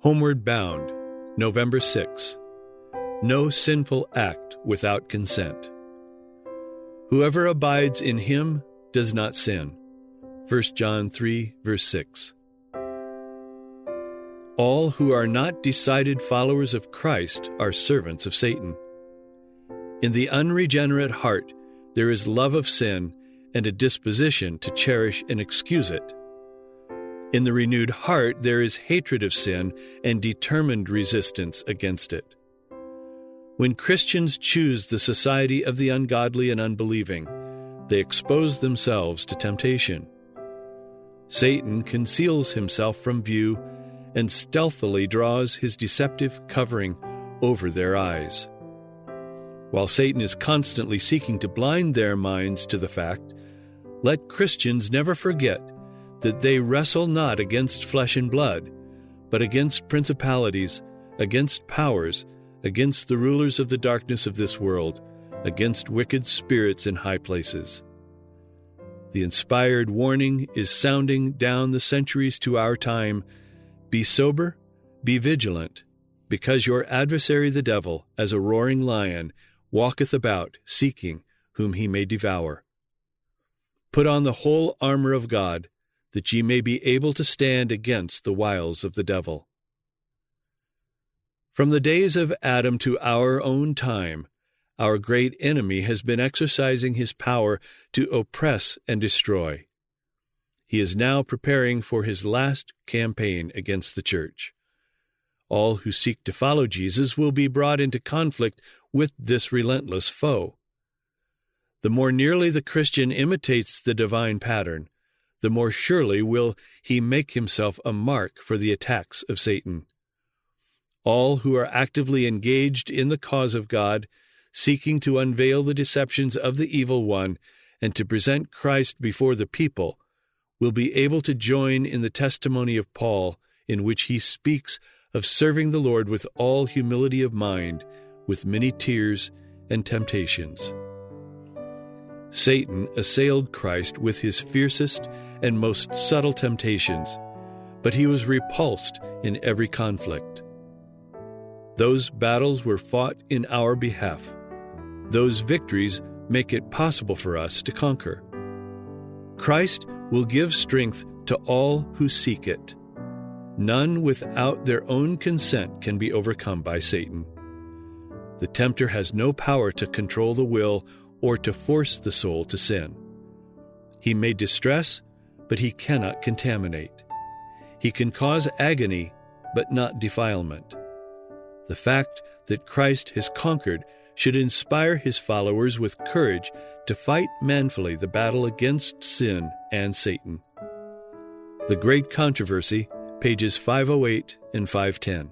Homeward Bound, November 6. No sinful act without consent. Whoever abides in him does not sin. 1 John 3, verse 6. All who are not decided followers of Christ are servants of Satan. In the unregenerate heart, there is love of sin and a disposition to cherish and excuse it. In the renewed heart, there is hatred of sin and determined resistance against it. When Christians choose the society of the ungodly and unbelieving, they expose themselves to temptation. Satan conceals himself from view and stealthily draws his deceptive covering over their eyes. While Satan is constantly seeking to blind their minds to the fact, let Christians never forget that they wrestle not against flesh and blood, but against principalities, against powers, against the rulers of the darkness of this world, against wicked spirits in high places. The inspired warning is sounding down the centuries to our time. Be sober, be vigilant, because your adversary the devil, as a roaring lion, walketh about, seeking whom he may devour. Put on the whole armor of God, that ye may be able to stand against the wiles of the devil. From the days of Adam to our own time, our great enemy has been exercising his power to oppress and destroy. He is now preparing for his last campaign against the church. All who seek to follow Jesus will be brought into conflict with this relentless foe. The more nearly the Christian imitates the divine pattern, the more surely will he make himself a mark for the attacks of Satan. All who are actively engaged in the cause of God, seeking to unveil the deceptions of the evil one and to present Christ before the people, will be able to join in the testimony of Paul, in which he speaks of serving the Lord with all humility of mind, with many tears and temptations. Satan assailed Christ with his fiercest and most subtle temptations, but he was repulsed in every conflict. Those battles were fought in our behalf. Those victories make it possible for us to conquer. Christ will give strength to all who seek it. None without their own consent can be overcome by Satan. The tempter has no power to control the will or to force the soul to sin. He may distress, but he cannot contaminate. He can cause agony, but not defilement. The fact that Christ has conquered should inspire his followers with courage to fight manfully the battle against sin and Satan. The Great Controversy, pages 508 and 510.